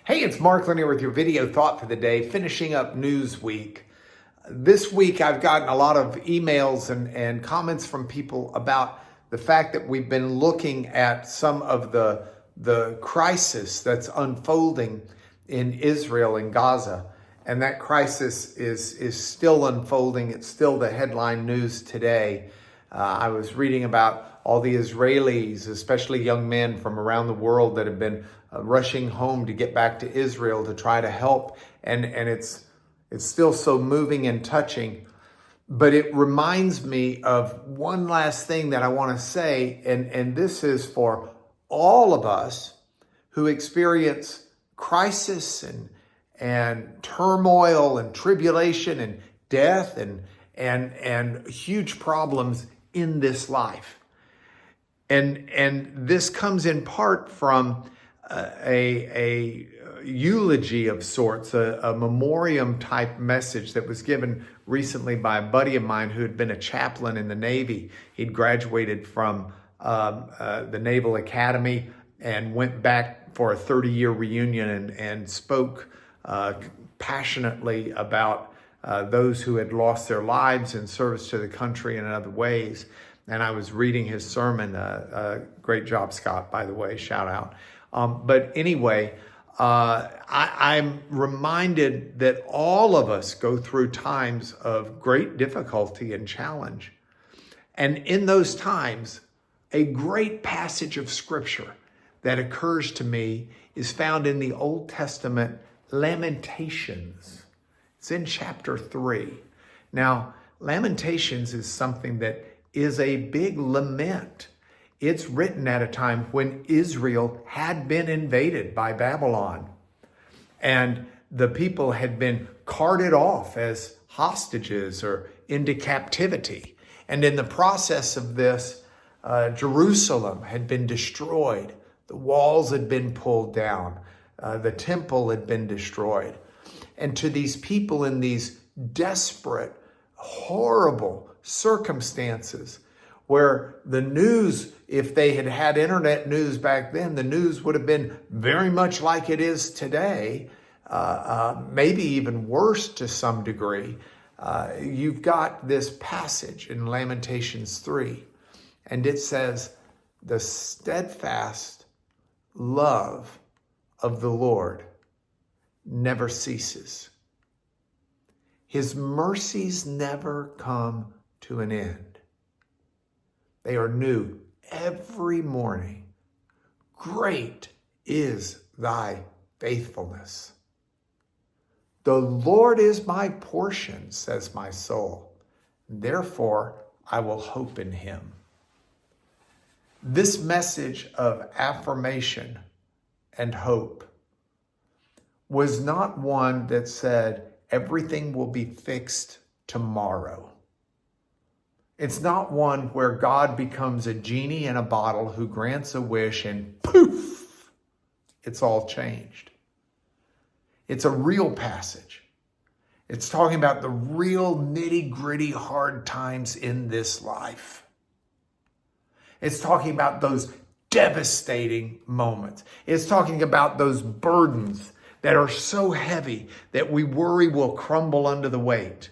Hey, it's Mark Lanier with your video thought for the day, finishing up Newsweek. This week, I've gotten a lot of emails and comments from people about the fact that we've been looking at some of the crisis that's unfolding in Israel and Gaza. And that crisis is still unfolding. It's still the headline news today. I was reading about all the Israelis, especially young men from around the world that have been rushing home to get back to Israel to try to help. And it's still so moving and touching. But it reminds me of one last thing that I want to say, and this is for all of us who experience crisis and turmoil and tribulation and death and huge problems in this life. And this comes in part from a eulogy of sorts, a memoriam type message that was given recently by a buddy of mine who had been a chaplain in the Navy. He'd graduated from the Naval Academy and went back for a 30-year reunion and spoke passionately about those who had lost their lives in service to the country and in other ways. And I was reading his sermon. Great job, Scott, by the way, shout out. But anyway, I'm reminded that all of us go through times of great difficulty and challenge. And in those times, a great passage of scripture that occurs to me is found in the Old Testament Lamentations. It's in chapter 3. Now, Lamentations is something that is a big lament. It's written at a time when Israel had been invaded by Babylon, and the people had been carted off as hostages or into captivity. And in the process of this, Jerusalem had been destroyed. The walls had been pulled down. The temple had been destroyed. And to these people in these desperate, horrible circumstances, where the news, if they had had internet news back then, the news would have been very much like it is today, maybe even worse to some degree. You've got this passage in Lamentations 3, and it says, "The steadfast love of the Lord never ceases. His mercies never come to an end. They are new every morning. Great is thy faithfulness. The Lord is my portion, says my soul. Therefore, I will hope in him." This message of affirmation and hope was not one that said everything will be fixed tomorrow. It's not one where God becomes a genie in a bottle who grants a wish and poof, it's all changed. It's a real passage. It's talking about the real nitty-gritty hard times in this life. It's talking about those devastating moments. It's talking about those burdens that are so heavy that we worry will crumble under the weight.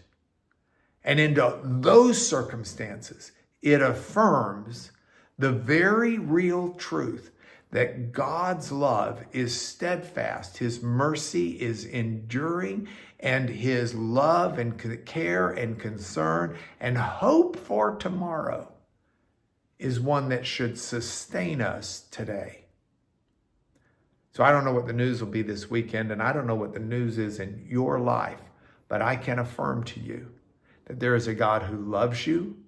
And into those circumstances, it affirms the very real truth that God's love is steadfast, his mercy is enduring, and his love and care and concern and hope for tomorrow is one that should sustain us today. So I don't know what the news will be this weekend, and I don't know what the news is in your life, but I can affirm to you that there is a God who loves you,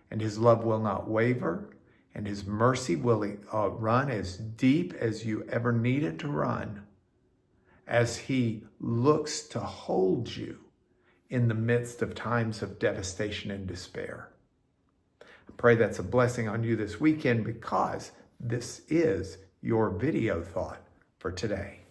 and his love will not waver, and his mercy will run as deep as you ever need it to run, as he looks to hold you in the midst of times of devastation and despair. I pray that's a blessing on you this weekend, because this is your video thought for today.